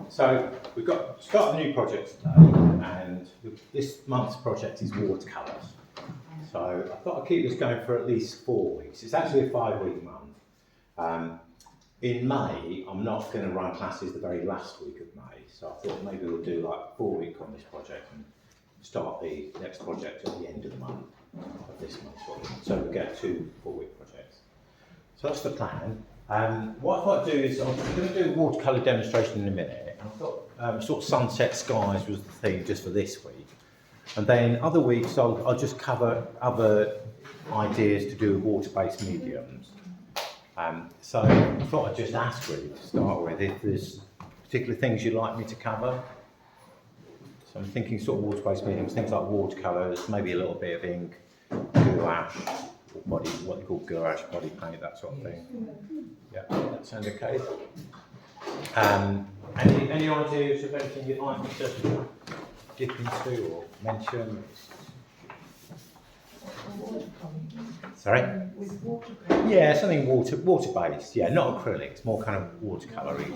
So we've got start a new project today, and this month's project is watercolours. So I thought I'd keep this going for at least 4 weeks. It's actually a 5-week month. In May, I'm not going to run classes the very last week of May, so I thought maybe we'll do like 4 weeks on this project and start the next project at the end of the month of this month. So we'll get 2 4-week projects. So that's the plan. What I thought I'd do is I'm going to do a watercolour demonstration in a minute. And I thought sort of sunset skies was the theme just for this week. And then other weeks I'll just cover other ideas to do with water-based mediums. So I thought I'd just ask really to start with if there's particular things you'd like me to cover. So I'm thinking sort of water-based mediums, things like watercolours, maybe a little bit of ink, gouache, or what they call gouache, body paint, that sort of thing. Yeah, that sounds okay. Any ideas of anything you'd like me to dip into or mention? Sorry? With water. Yeah, something water-based. Yeah, not acrylics, more kind of watercolour-y.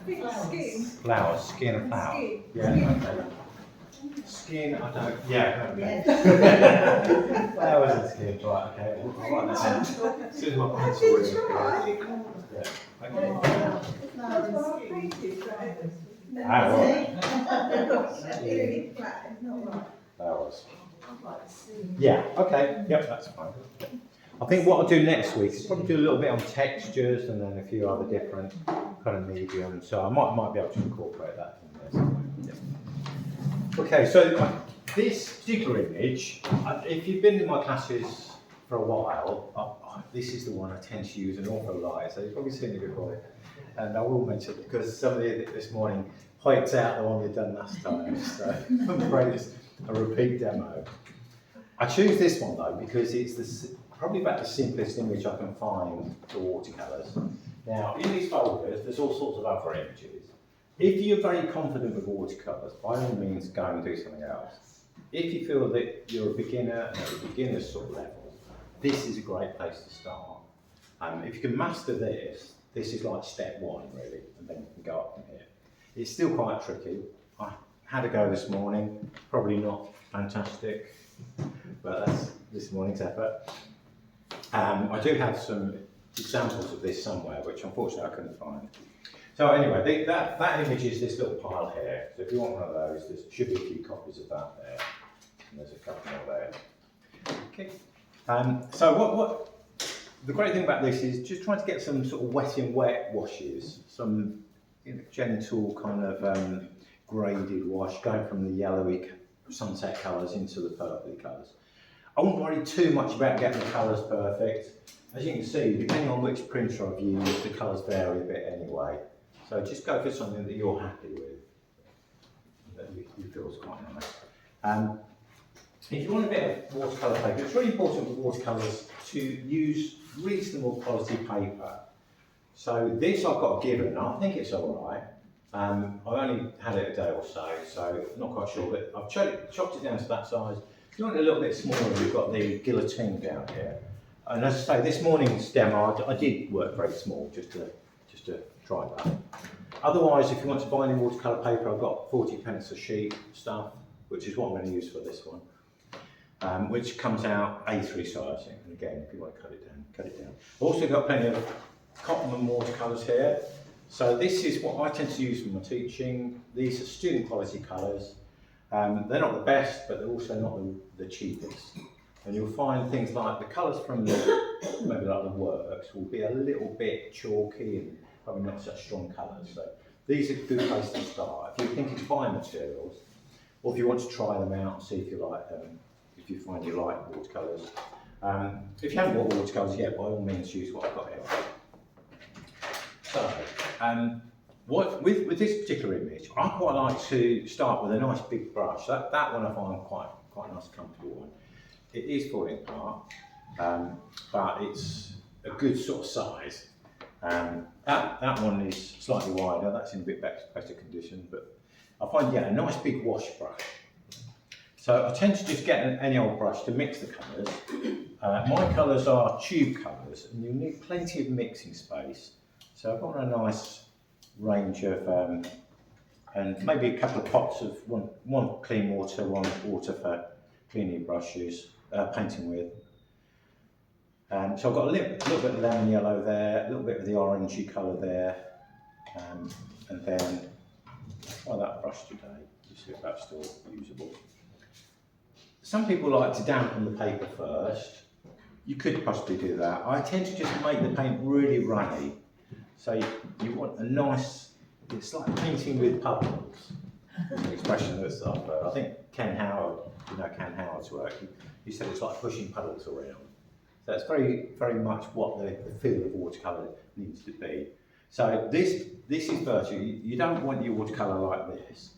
Skin. Flowers, skin of flower. Skin. Yeah, okay. Skin, I don't. Yeah, okay. Flowers and skin, right? Okay. I'll write that down. As soon as my pencil is. Yeah. Okay. Flowers. Yeah, okay, yep, that's fine. I think what I'll do next week is probably do a little bit on textures and then a few other different kind of mediums. So I might be able to incorporate that in there. Yeah. Okay, so this particular image, if you've been in my classes for a while, this is the one I tend to use an awful lot. So you've probably seen it before. And I will mention it because somebody this morning points out the one we've done last time. So I'm afraid it's a repeat demo. I choose this one though because it's probably about the simplest image I can find for watercolours. Now in these folders there's all sorts of other images. If you're very confident with watercolours, by all means go and do something else. If you feel that you're a beginner and at a beginner's sort of level, this is a great place to start. If you can master this, this is like step 1 really, and then you can go up from here. It's still quite tricky. I had a go this morning, probably not fantastic, but that's this morning's effort. I do have some examples of this somewhere, which unfortunately I couldn't find. So anyway, that image is this little pile here. So if you want one of those, there should be a few copies of that there, and there's a couple more there. Okay. So what the great thing about this is just trying to get some sort of wet in wet washes, some gentle kind of graded wash, going from the yellowy sunset colours into the purpley colours. I won't worry too much about getting the colours perfect. As you can see, depending on which printer I've used, the colours vary a bit anyway. So just go for something that you're happy with, that you feel is quite nice. If you want a bit of watercolour paper, it's really important with watercolours to use reasonable quality paper. So this I've got a Given, I think it's all right. I've only had it a day or so, so I'm not quite sure, but I've chopped it down to that size. If you want it a little bit smaller, we've got the guillotine down here. And as I say, this morning's demo, I did work very small, just to try that. Otherwise, if you want to buy any watercolour paper, I've got 40p a sheet stuff, which is what I'm going to use for this one. Which comes out A3 sizing, and again, if you want to cut it down, cut it down. I've also got plenty of Cotman watercolours here. So this is what I tend to use for my teaching. These are student quality colours. They're not the best, but they're also not the cheapest. And you'll find things like the colours from maybe like the works will be a little bit chalky and probably not such strong colours. So these are a good place to start. If you're thinking to buy materials, or if you want to try them out and see if you like them, if you find you like watercolours. If you haven't bought watercolours yet, by all means use what I've got here. So, with this particular image, I quite like to start with a nice big brush. That one I find quite a nice comfortable one. It is falling apart, but it's a good sort of size. That one is slightly wider, that's in a bit better condition, but I find, yeah, a nice big wash brush. So I tend to just get any old brush to mix the colours. My colours are tube colours, and you'll need plenty of mixing space. So I've got a nice range of, and maybe a couple of pots of one clean water, one water for cleaning your brushes, painting with. So I've got a little bit of lemon yellow there, a little bit of the orangey colour there, and then I'll try that brush today, to see if that's still usable. Some people like to dampen the paper first. You could possibly do that. I tend to just make the paint really runny. So you want a nice, it's like painting with puddles. It's an expression that's up there. I think Ken Howard, you know Ken Howard's work, he said it's like pushing puddles around. So it's very, very much what the feel of watercolour needs to be. So this is virtue. You don't want your watercolour like this.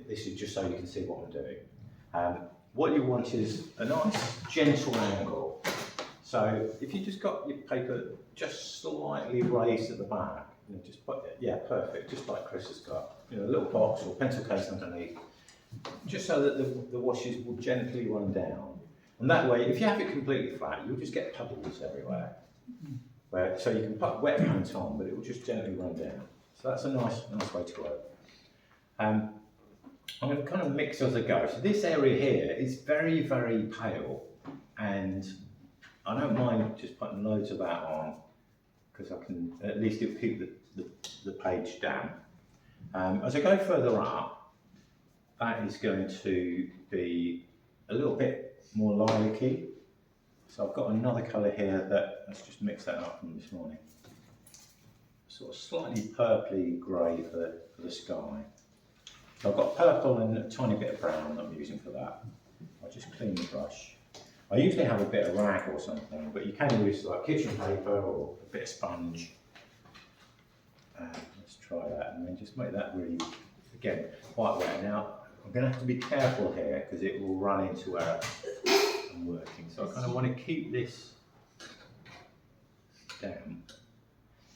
This is just so you can see what I'm doing. What you want is a nice gentle angle. So if you just got your paper just slightly raised at the back, you know, just put, yeah, perfect, just like Chris has got, you know, a little box or pencil case underneath, just so that the washes will gently run down. And that way, if you have it completely flat, you'll just get puddles everywhere. So you can put wet paint on, but it will just gently run down. So that's a nice way to work. I'm going to kind of mix as I go. So this area here is very, very pale, and I don't mind just putting loads of that on, because I can, at least it'll keep the page damp. As I go further up, that is going to be a little bit more lilac-y. So I've got another colour here that, let's just mix that up from this morning. Sort of slightly purpley grey for the sky. So I've got purple and a tiny bit of brown that I'm using for that. I'll just clean the brush. I usually have a bit of rag or something, but you can use like kitchen paper or a bit of sponge. Let's try that, and then just make that really, again, quite wet. Now, I'm going to have to be careful here because it will run into where I'm working. So I kind of want to keep this damp.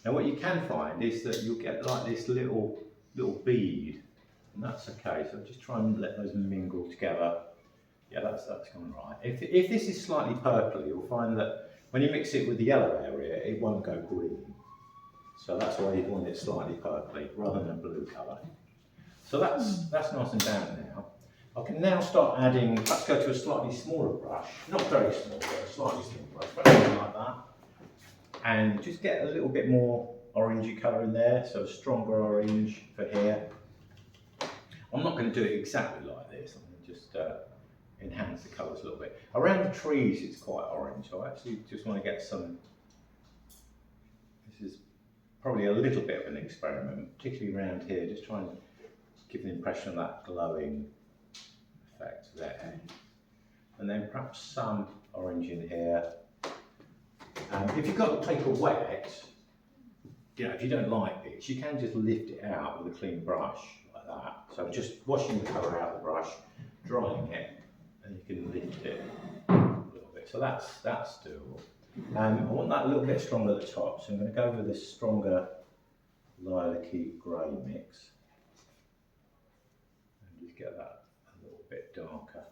Now what you can find is that you'll get like this little bead, and that's okay. So just try and let those mingle together. Yeah, that's going right. If this is slightly purpley, you'll find that when you mix it with the yellow area, it won't go green. So that's why you want it slightly purpley rather than a blue colour. So that's nice and damp now. I can now start adding, let's go to a slightly smaller brush, not very small, but a slightly smaller brush, but something like that. And just get a little bit more orangey colour in there, so a stronger orange for here. I'm not going to do it exactly like this, I'm going to just enhance the colours a little bit. Around the trees it's quite orange, so I actually just want to get some, this is probably a little bit of an experiment, particularly around here, just trying to give the impression of that glowing effect there. And then perhaps some orange in here. If you've got the paper wet, you know, if you don't like this, you can just lift it out with a clean brush like that. So just washing the colour out of the brush, drying it, and you can lift it a little bit. So that's doable. I want that a little bit stronger at the top, so I'm going to go with this stronger lilac-y grey mix. And just get that a little bit darker.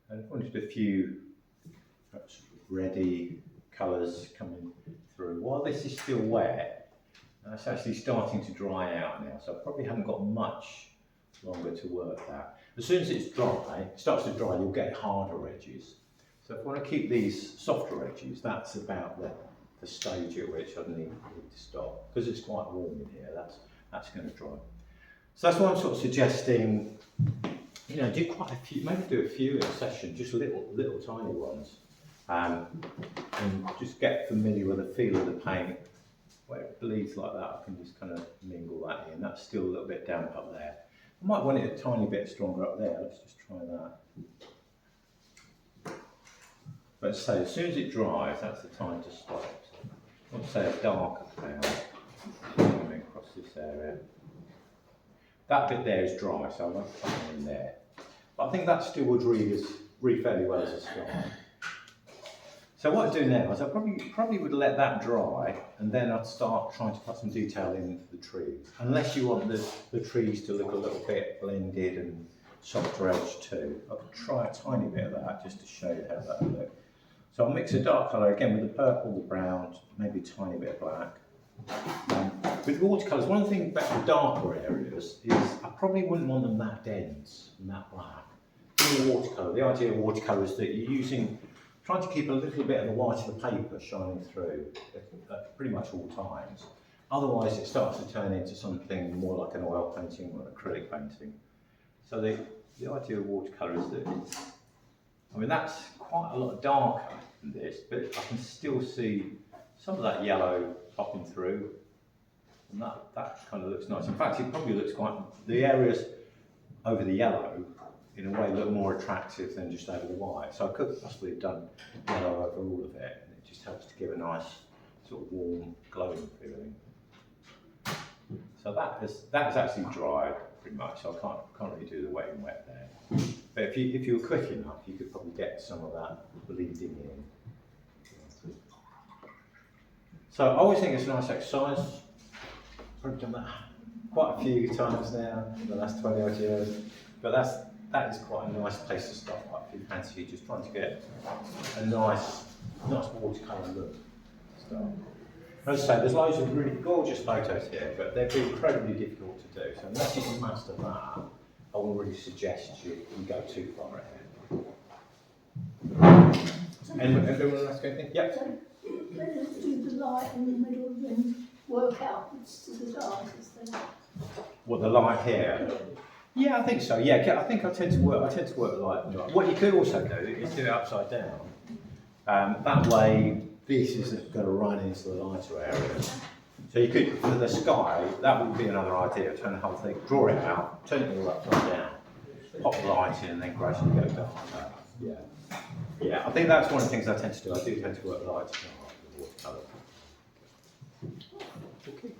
And I've wanted a few perhaps reddy colours coming through. While this is still wet, it's actually starting to dry out now, so I probably haven't got much longer to work that. As soon as it's dry, it starts to dry, you'll get harder edges. So if I want to keep these softer edges, that's about the stage at which I need to stop. Because it's quite warm in here, that's going to dry. So that's why I'm sort of suggesting, you know, do quite a few, maybe do a few in a session, just little tiny ones. And just get familiar with the feel of the paint. Where it bleeds like that, I can just kind of mingle that in. That's still a little bit damp up there. I might want it a tiny bit stronger up there. Let's just try that. But as I say, as soon as it dries, that's the time to stop. I want to say a darker cloud coming across this area. That bit there is dry, so I won't put it in there. But I think that still would read fairly well as a sky. So what I do now is I probably would let that dry, and then I'd start trying to put some detail in the trees. Unless you want the trees to look a little bit blended and softer edge too. I could try a tiny bit of that just to show you how that would look. So I'll mix a dark colour again with the purple, the brown, maybe a tiny bit of black. With watercolours, one thing about the darker areas is I probably wouldn't want them that dense and that black. In watercolour, the idea of watercolour is that you're trying to keep a little bit of the white of the paper shining through at pretty much all times. Otherwise, it starts to turn into something more like an oil painting or an acrylic painting. So the idea of watercolour is that that's quite a lot darker than this, but I can still see some of that yellow popping through, and that kind of looks nice. In fact, it probably looks the areas over the yellow, in a way, look more attractive than just over the white. So I could possibly have done yellow over all of it, and it just helps to give a nice sort of warm, glowing feeling. So that is actually dried pretty much. So I can't really do the wet and wet there. But if you were quick enough, you could probably get some of that bleeding in. So I always think it's a nice exercise. I've probably done that quite a few times now in the last 20 odd years. But that is quite a nice place to start. If you fancy just trying to get a nice watercolour look to start. As I say, there's loads of really gorgeous photos here, but they'd be incredibly difficult to do. So unless you can master that, I wouldn't really suggest you go too far ahead. Anyone else got anything? Yep. So let's do the light in the middle and then work outwards to the darkest then. What, the light here? Yeah, I think so. Yeah, I think I tend to work light and dark. What you could also do is do it upside down. That way, this isn't going to run into the lighter areas. So you could, for the sky, that would be another idea. Turn the whole thing, draw it out, turn it all upside down, pop the light in, and then gradually go dark. Yeah, I think that's one of the things I tend to do. I do tend to work light and dark with watercolour. Okay.